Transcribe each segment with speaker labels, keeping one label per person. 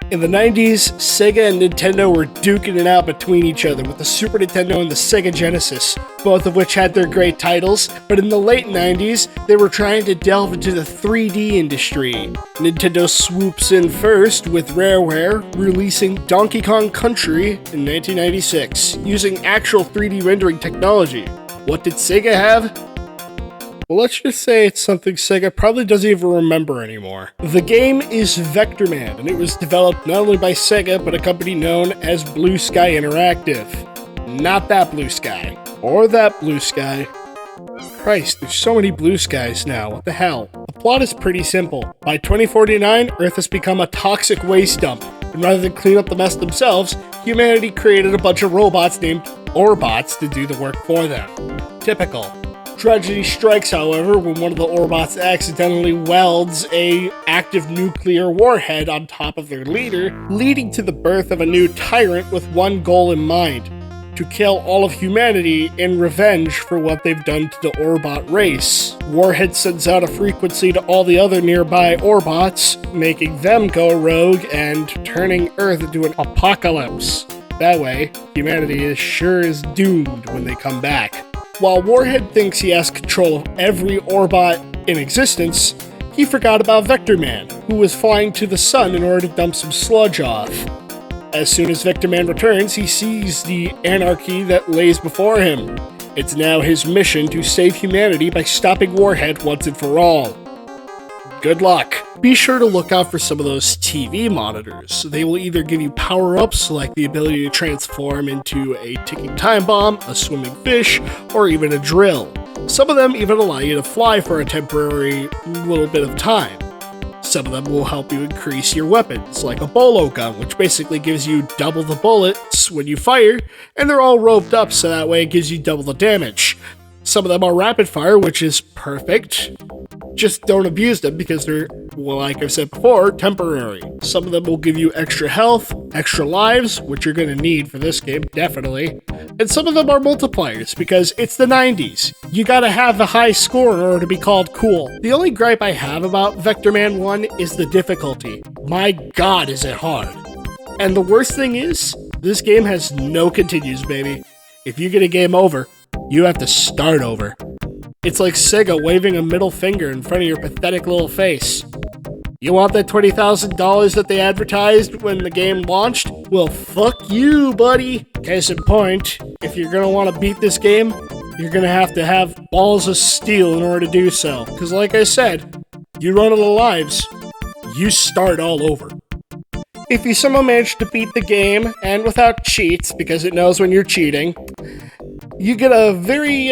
Speaker 1: In the 90s, Sega and Nintendo were duking it out between each other with the Super Nintendo and the Sega Genesis, both of which had their great titles, but in the late 90s, they were trying to delve into the 3D industry. Nintendo swoops in first with Rareware, releasing Donkey Kong Country in 1996, using actual 3D rendering technology. What did Sega have? Well, let's just say it's something Sega probably doesn't even remember anymore. The game is Vectorman, and it was developed not only by Sega, but a company known as Blue Sky Interactive. Not that Blue Sky. Or that Blue Sky. Christ, there's so many blue skies now, what the hell? The plot is pretty simple. By 2049, Earth has become a toxic waste dump, and rather than clean up the mess themselves, humanity created a bunch of robots named Orbots to do the work for them. Typical. Tragedy strikes, however, when one of the Orbots accidentally welds a active nuclear warhead on top of their leader, leading to the birth of a new tyrant with one goal in mind: to kill all of humanity in revenge for what they've done to the Orbot race. Warhead sends out a frequency to all the other nearby Orbots, making them go rogue and turning Earth into an apocalypse. That way, humanity is sure as doomed when they come back. While Warhead thinks he has control of every Orbot in existence, he forgot about Vectorman, who was flying to the sun in order to dump some sludge off. As soon as Vectorman returns, he sees the anarchy that lays before him. It's now his mission to save humanity by stopping Warhead once and for all. Good luck. Be sure to look out for some of those TV monitors. They will either give you power-ups like the ability to transform into a ticking time bomb, a swimming fish, or even a drill. Some of them even allow you to fly for a temporary little bit of time. Some of them will help you increase your weapons, like a bolo gun, which basically gives you double the bullets when you fire, and they're all roped up so that way it gives you double the damage. Some of them are rapid fire, which is perfect. Just don't abuse them because they're, well, like I've said before, temporary. Some of them will give you extra health, extra lives, which you're going to need for this game, definitely. And some of them are multipliers because it's the 90s. You gotta have a high score in order to be called cool. The only gripe I have about Vectorman 1 is the difficulty. My god, is it hard. And the worst thing is, this game has no continues, baby. If you get a game over, you have to start over. It's like Sega waving a middle finger in front of your pathetic little face. You want that $20,000 that they advertised when the game launched? Well, fuck you, buddy. Case in point, if you're gonna want to beat this game, you're gonna have to have balls of steel in order to do so. Because like I said, you run out of lives, you start all over. If you somehow manage to beat the game, and without cheats, because it knows when you're cheating, you get a very,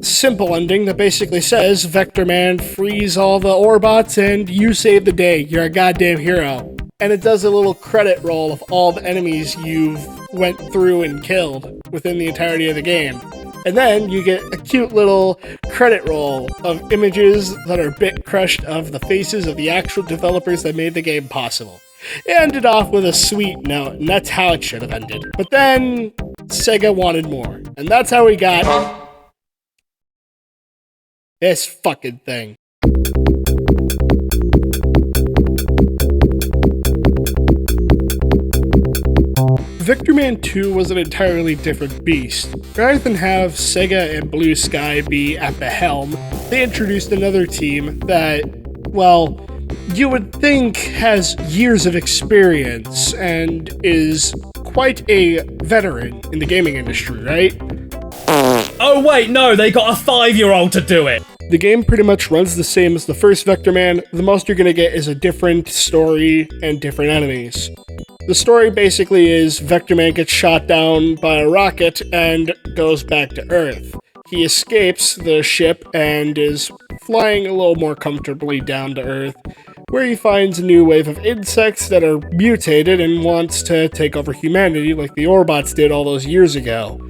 Speaker 1: simple ending that basically says Vectorman frees all the Orbots and you save the day. You're a goddamn hero. And it does a little credit roll of all the enemies you've went through and killed within the entirety of the game. And then you get a cute little credit roll of images that are bit crushed of the faces of the actual developers that made the game possible. It ended off with a sweet note, and that's how it should have ended. But then Sega wanted more, and that's how we got this fucking thing. Vectorman 2 was an entirely different beast. Rather than have Sega and Blue Sky be at the helm, they introduced another team that, well, you would think has years of experience and is quite a veteran in the gaming industry, right?
Speaker 2: Oh wait, no, they got a 5-year-old to do it!
Speaker 1: The game pretty much runs the same as the first Vectorman. The most you're gonna get is a different story and different enemies. The story basically is Vectorman gets shot down by a rocket and goes back to Earth. He escapes the ship and is flying a little more comfortably down to Earth, where he finds a new wave of insects that are mutated and wants to take over humanity like the Orbots did all those years ago.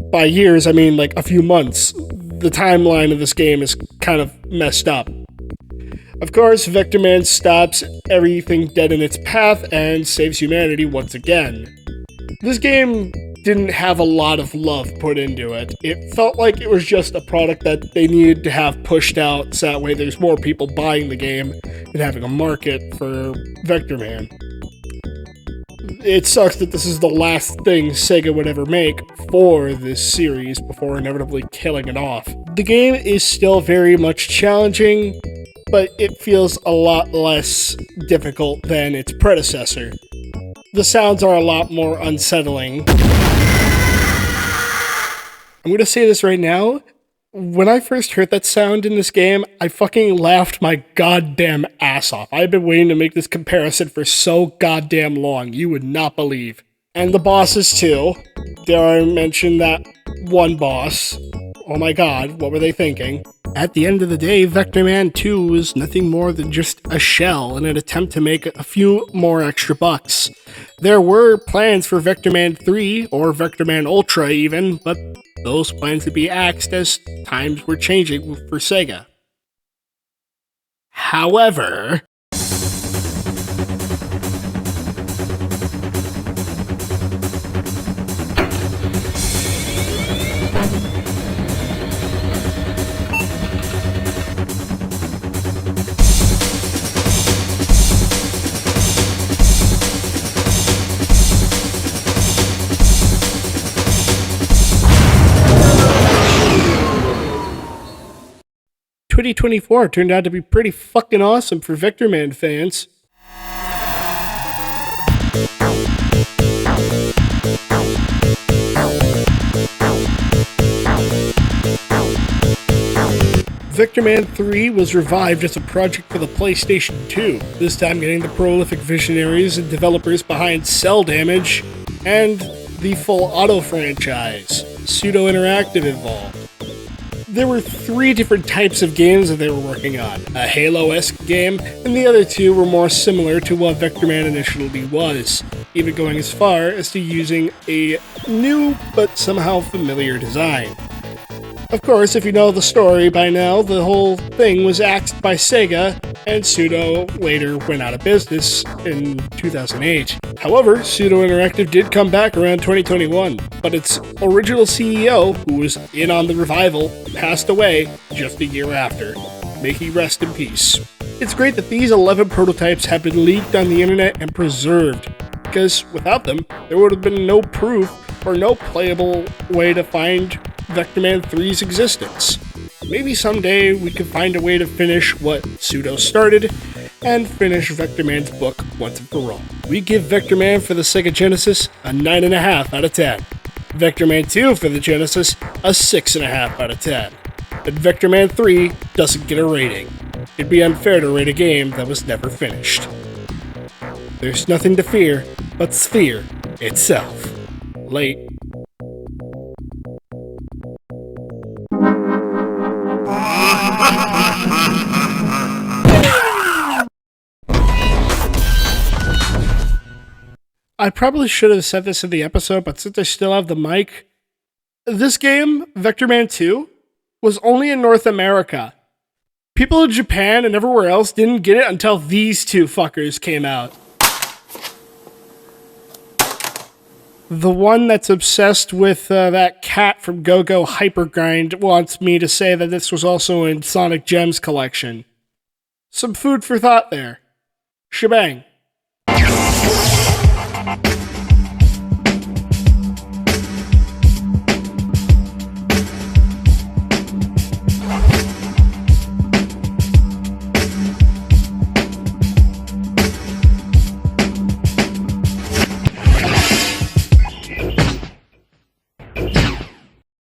Speaker 1: By years, I mean like a few months. The timeline of this game is kind of messed up. Of course, Vectorman stops everything dead in its path and saves humanity once again. This game didn't have a lot of love put into it. It felt like it was just a product that they needed to have pushed out so that way there's more people buying the game and having a market for Vectorman. It sucks that this is the last thing Sega would ever make for this series before inevitably killing it off. The game is still very much challenging, but it feels a lot less difficult than its predecessor. The sounds are a lot more unsettling. I'm gonna say this right now. When I first heard that sound in this game, I fucking laughed my goddamn ass off. I've been waiting to make this comparison for so goddamn long. You would not believe. And the bosses too. Dare I mention that one boss? Oh my god, what were they thinking? At the end of the day, Vectorman 2 was nothing more than just a shell in an attempt to make a few more extra bucks. There were plans for Vectorman 3, or Vectorman Ultra even, but those plans would be axed as times were changing for Sega. However, ...2024 turned out to be pretty fucking awesome for Vectorman fans. Vectorman 3 was revived as a project for the PlayStation 2, this time getting the prolific visionaries and developers behind Cell Damage and the Full Auto franchise, Pseudo Interactive involved. There were 3 different types of games that they were working on, a Halo-esque game, and the other 2 were more similar to what Vectorman initially was, even going as far as to using a new but somehow familiar design. Of course, if you know the story by now, the whole thing was axed by Sega, and Pseudo later went out of business in 2008. However, Pseudo Interactive did come back around 2021, but its original CEO, who was in on the revival, passed away just a year after. May he rest in peace. It's great that these 11 prototypes have been leaked on the internet and preserved, because without them, there would have been no proof or no playable way to find Vectorman 3's existence. Maybe someday we could find a way to finish what Pseudo started and finish Vectorman's book once and for all. We give Vectorman for the Sega Genesis a 9.5 out of 10. Vectorman 2 for the Genesis a 6.5 out of 10. But Vectorman 3 doesn't get a rating. It'd be unfair to rate a game that was never finished. There's nothing to fear but Sphere itself. Late. I probably should have said this in the episode, but since I still have the mic, this game, Vectorman 2, was only in North America. People in Japan and everywhere else didn't get it until these 2 fuckers came out. The one that's obsessed with that cat from Go-Go Hypergrind wants me to say that this was also in Sonic Gems collection. Some food for thought there. Shebang.